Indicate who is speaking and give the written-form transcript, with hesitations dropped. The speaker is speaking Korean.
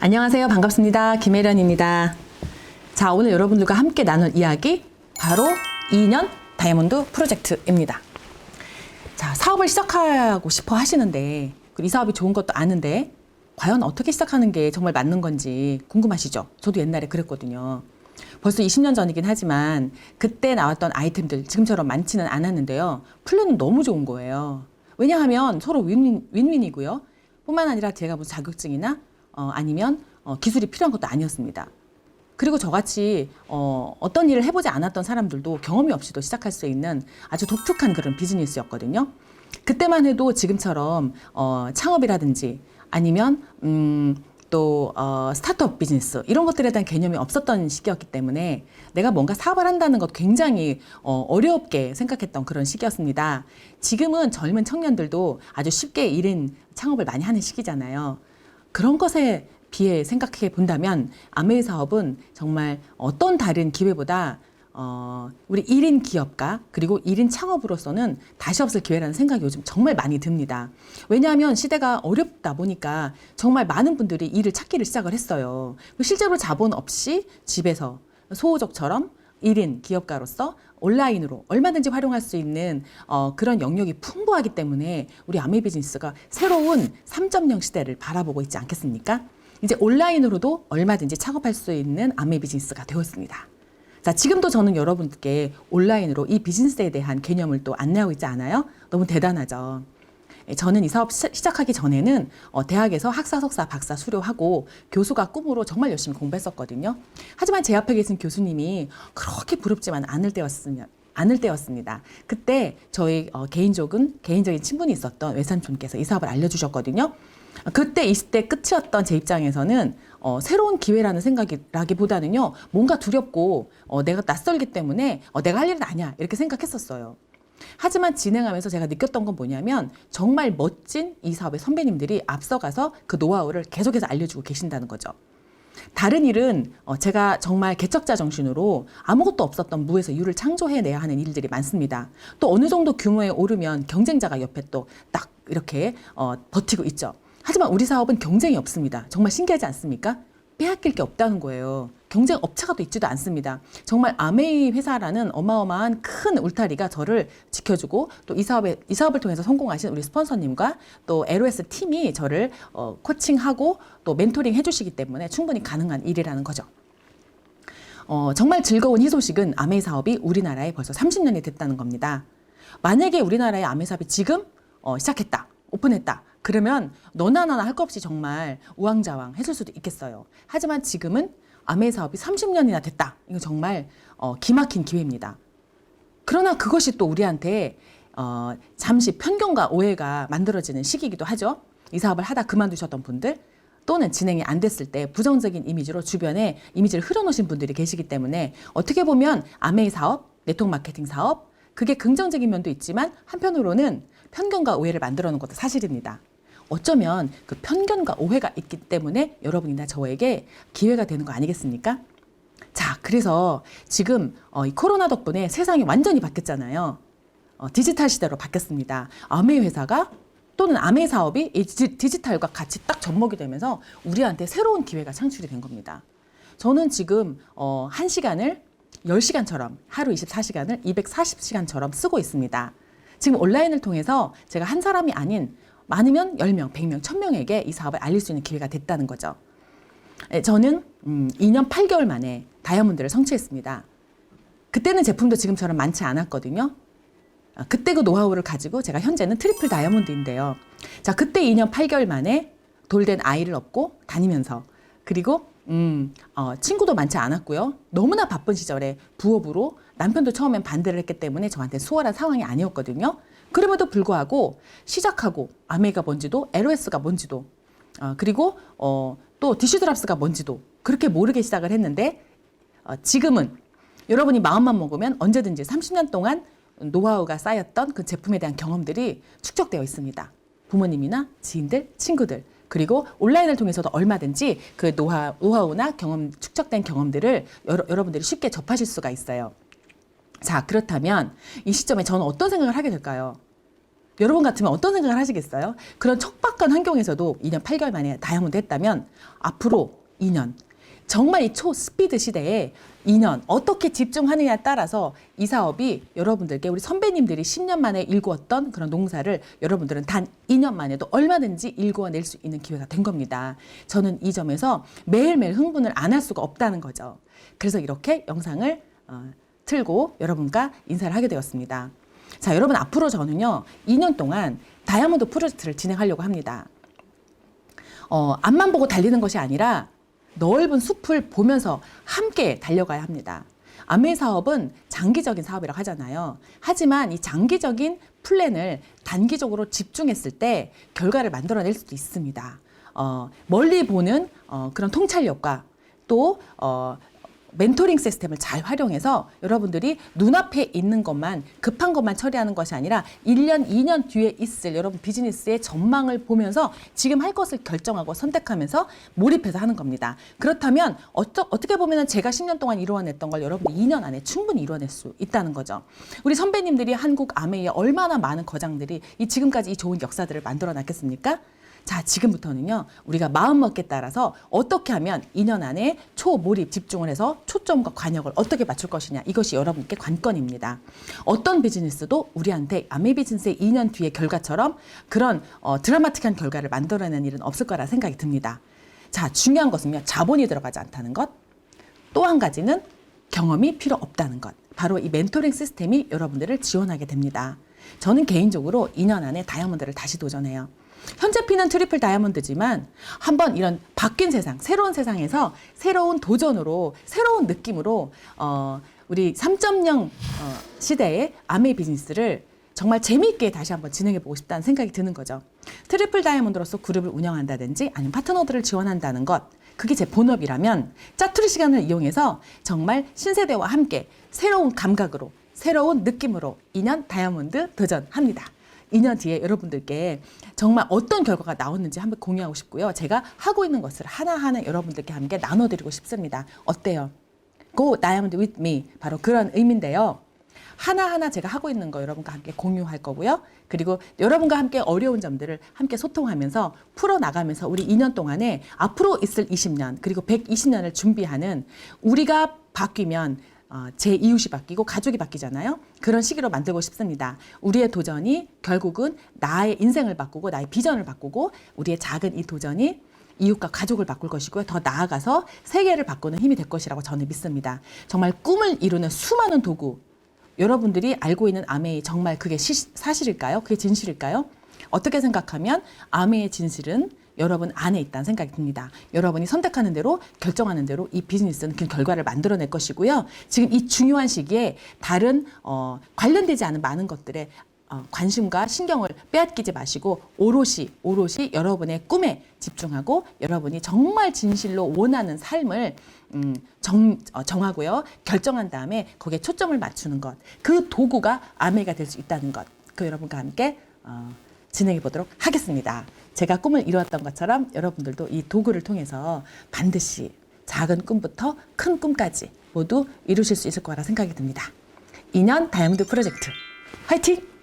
Speaker 1: 안녕하세요. 반갑습니다. 김혜련입니다. 자, 오늘 여러분들과 함께 나눌 이야기 바로 2년 다이아몬드 프로젝트입니다. 자, 사업을 시작하고 싶어 하시는데 이 사업이 좋은 것도 아는데 과연 어떻게 시작하는 게 정말 맞는 건지 궁금하시죠? 저도 옛날에 그랬거든요. 벌써 20년 전이긴 하지만 그때 나왔던 아이템들 지금처럼 많지는 않았는데요. 플랜은 너무 좋은 거예요. 왜냐하면 서로 윈윈이고요. 뿐만 아니라 제가 무슨 자격증이나 아니면 기술이 필요한 것도 아니었습니다. 그리고 저같이 어떤 일을 해보지 않았던 사람들도 경험이 없이도 시작할 수 있는 아주 독특한 그런 비즈니스였거든요. 그때만 해도 지금처럼 창업이라든지 아니면 또 스타트업 비즈니스 이런 것들에 대한 개념이 없었던 시기였기 때문에 내가 뭔가 사업을 한다는 것 굉장히 어렵게 생각했던 그런 시기였습니다. 지금은 젊은 청년들도 아주 쉽게 1인 창업을 많이 하는 시기잖아요. 그런 것에 비해 생각해 본다면 아메이 사업은 정말 어떤 다른 기회보다 우리 1인 기업가 그리고 1인 창업으로서는 다시 없을 기회라는 생각이 요즘 정말 많이 듭니다. 왜냐하면 시대가 어렵다 보니까 정말 많은 분들이 일을 찾기를 시작을 했어요. 실제로 자본 없이 집에서 소호적처럼 1인 기업가로서 온라인으로 얼마든지 활용할 수 있는 그런 영역이 풍부하기 때문에 우리 아메이 비즈니스가 새로운 3.0 시대를 바라보고 있지 않겠습니까? 이제 온라인으로도 얼마든지 창업할 수 있는 아메이 비즈니스가 되었습니다. 자, 지금도 저는 여러분께 온라인으로 이 비즈니스에 대한 개념을 또 안내하고 있지 않아요? 너무 대단하죠. 저는 이 사업 시작하기 전에는 대학에서 학사, 석사, 박사 수료하고 교수가 꿈으로 정말 열심히 공부했었거든요. 하지만 제 앞에 계신 교수님이 그렇게 부럽지만 않을 때였습니다. 그때 저희 개인적인 친분이 있었던 외삼촌께서 이 사업을 알려주셨거든요. 그때 20대 끝이었던 제 입장에서는 새로운 기회라는 생각이라기보다는요, 뭔가 두렵고 내가 낯설기 때문에 내가 할 일은 아니야 이렇게 생각했었어요. 하지만 진행하면서 제가 느꼈던 건 뭐냐면 정말 멋진 이 사업의 선배님들이 앞서가서 그 노하우를 계속해서 알려주고 계신다는 거죠. 다른 일은 제가 정말 개척자 정신으로 아무것도 없었던 무에서 유를 창조해내야 하는 일들이 많습니다. 또 어느 정도 규모에 오르면 경쟁자가 옆에 또 딱 이렇게 버티고 있죠. 하지만 우리 사업은 경쟁이 없습니다. 정말 신기하지 않습니까? 빼앗길 게 없다는 거예요. 경쟁 업체가 또 있지도 않습니다. 정말 아메이 회사라는 어마어마한 큰 울타리가 저를 지켜주고 또 이 사업을 통해서 성공하신 우리 스폰서님과 또 LOS 팀이 저를 코칭하고 또 멘토링 해주시기 때문에 충분히 가능한 일이라는 거죠. 정말 즐거운 희소식은 아메이 사업이 우리나라에 벌써 30년이 됐다는 겁니다. 만약에 우리나라의 아메이 사업이 지금 시작했다, 오픈했다. 그러면 너나 나나 할 것 없이 정말 우왕좌왕 했을 수도 있겠어요. 하지만 지금은 아메이 사업이 30년이나 됐다. 이거 정말 기막힌 기회입니다. 그러나 그것이 또 우리한테 잠시 편견과 오해가 만들어지는 시기이기도 하죠. 이 사업을 하다 그만두셨던 분들 또는 진행이 안 됐을 때 부정적인 이미지로 주변에 이미지를 흘려놓으신 분들이 계시기 때문에 어떻게 보면 아메이 사업, 네트워크 마케팅 사업 그게 긍정적인 면도 있지만 한편으로는 편견과 오해를 만들어 놓은 것도 사실입니다. 어쩌면 그 편견과 오해가 있기 때문에 여러분이나 저에게 기회가 되는 거 아니겠습니까? 자, 그래서 지금 이 코로나 덕분에 세상이 완전히 바뀌었잖아요. 디지털 시대로 바뀌었습니다. 아메이 회사가 또는 아메이 사업이 이 디지털과 같이 딱 접목이 되면서 우리한테 새로운 기회가 창출이 된 겁니다. 저는 지금 1시간을 10시간처럼 하루 24시간을 240시간처럼 쓰고 있습니다. 지금 온라인을 통해서 제가 한 사람이 아닌 많으면 10명, 100명, 1000명에게 이 사업을 알릴 수 있는 기회가 됐다는 거죠. 저는 2년 8개월 만에 다이아몬드를 성취했습니다. 그때는 제품도 지금처럼 많지 않았거든요. 그때 그 노하우를 가지고 제가 현재는 트리플 다이아몬드인데요. 자, 그때 2년 8개월 만에 돌된 아이를 업고 다니면서 그리고 친구도 많지 않았고요. 너무나 바쁜 시절에 부업으로 남편도 처음엔 반대를 했기 때문에 저한테 수월한 상황이 아니었거든요. 그럼에도 불구하고 시작하고 아메이가 뭔지도 LOS가 뭔지도 그리고 또 디슈드랍스가 뭔지도 그렇게 모르게 시작을 했는데 지금은 여러분이 마음만 먹으면 언제든지 30년 동안 노하우가 쌓였던 그 제품에 대한 경험들이 축적되어 있습니다. 부모님이나 지인들, 친구들 그리고 온라인을 통해서도 얼마든지 그 노하우나 축적된 경험들을 여러분들이 쉽게 접하실 수가 있어요. 자, 그렇다면 이 시점에 저는 어떤 생각을 하게 될까요? 여러분 같으면 어떤 생각을 하시겠어요? 그런 척박한 환경에서도 2년 8개월 만에 다이아몬드 했다면 앞으로 2년 정말 이 초스피드 시대에 2년 어떻게 집중하느냐에 따라서 이 사업이 여러분들께 우리 선배님들이 10년 만에 일구었던 그런 농사를 여러분들은 단 2년 만에도 얼마든지 일구어낼 수 있는 기회가 된 겁니다. 저는 이 점에서 매일매일 흥분을 안 할 수가 없다는 거죠. 그래서 이렇게 영상을 틀고 여러분과 인사를 하게 되었습니다. 자, 여러분 앞으로 저는요 2년 동안 다이아몬드 프로젝트를 진행하려고 합니다. 앞만 보고 달리는 것이 아니라 넓은 숲을 보면서 함께 달려가야 합니다. 아메 사업은 장기적인 사업이라고 하잖아요. 하지만 이 장기적인 플랜을 단기적으로 집중했을 때 결과를 만들어낼 수도 있습니다. 멀리 보는 그런 통찰력과 또 멘토링 시스템을 잘 활용해서 여러분들이 눈앞에 있는 것만 급한 것만 처리하는 것이 아니라 1년, 2년 뒤에 있을 여러분 비즈니스의 전망을 보면서 지금 할 것을 결정하고 선택하면서 몰입해서 하는 겁니다. 그렇다면 어떻게 보면 제가 10년 동안 이루어냈던 걸 여러분이 2년 안에 충분히 이루어낼 수 있다는 거죠. 우리 선배님들이 한국 아메이에 얼마나 많은 거장들이 지금까지 이 좋은 역사들을 만들어 놨겠습니까? 자, 지금부터는요, 우리가 마음먹기에 따라서 어떻게 하면 2년 안에 초몰입 집중을 해서 초점과 관역을 어떻게 맞출 것이냐. 이것이 여러분께 관건입니다. 어떤 비즈니스도 우리한테 아메 비즈니스의 2년 뒤의 결과처럼 그런 드라마틱한 결과를 만들어내는 일은 없을 거라 생각이 듭니다. 자, 중요한 것은요, 자본이 들어가지 않다는 것. 또 한 가지는 경험이 필요 없다는 것. 바로 이 멘토링 시스템이 여러분들을 지원하게 됩니다. 저는 개인적으로 2년 안에 다이아몬드를 다시 도전해요. 현재 피는 트리플 다이아몬드지만 한번 이런 바뀐 세상, 새로운 세상에서 새로운 도전으로, 새로운 느낌으로 우리 3.0 시대의 아메 비즈니스를 정말 재미있게 다시 한번 진행해보고 싶다는 생각이 드는 거죠. 트리플 다이아몬드로서 그룹을 운영한다든지 아니면 파트너들을 지원한다는 것, 그게 제 본업이라면 짜투리 시간을 이용해서 정말 신세대와 함께 새로운 감각으로, 새로운 느낌으로 2년 다이아몬드 도전합니다. 2년 뒤에 여러분들께 정말 어떤 결과가 나왔는지 한번 공유하고 싶고요. 제가 하고 있는 것을 하나하나 여러분들께 함께 나눠드리고 싶습니다. 어때요? Go Diamond with me. 바로 그런 의미인데요. 하나하나 제가 하고 있는 거 여러분과 함께 공유할 거고요. 그리고 여러분과 함께 어려운 점들을 함께 소통하면서 풀어나가면서 우리 2년 동안에 앞으로 있을 20년 그리고 120년을 준비하는 우리가 바뀌면 제 이웃이 바뀌고 가족이 바뀌잖아요. 그런 시기로 만들고 싶습니다. 우리의 도전이 결국은 나의 인생을 바꾸고 나의 비전을 바꾸고 우리의 작은 이 도전이 이웃과 가족을 바꿀 것이고요. 더 나아가서 세계를 바꾸는 힘이 될 것이라고 저는 믿습니다. 정말 꿈을 이루는 수많은 도구, 여러분들이 알고 있는 아메이 정말 그게 사실일까요? 그게 진실일까요? 어떻게 생각하면 아메의 진실은 여러분 안에 있다는 생각이 듭니다. 여러분이 선택하는 대로 결정하는 대로 이 비즈니스는 그 결과를 만들어낼 것이고요. 지금 이 중요한 시기에 다른 관련되지 않은 많은 것들에 관심과 신경을 빼앗기지 마시고 오롯이 여러분의 꿈에 집중하고 여러분이 정말 진실로 원하는 삶을 정하고요. 결정한 다음에 거기에 초점을 맞추는 것. 그 도구가 아메가 될 수 있다는 것. 그 여러분과 함께 진행해 보도록 하겠습니다. 제가 꿈을 이루었던 것처럼 여러분들도 이 도구를 통해서 반드시 작은 꿈부터 큰 꿈까지 모두 이루실 수 있을 거라 생각이 듭니다. 2년 다이아몬드 프로젝트 화이팅!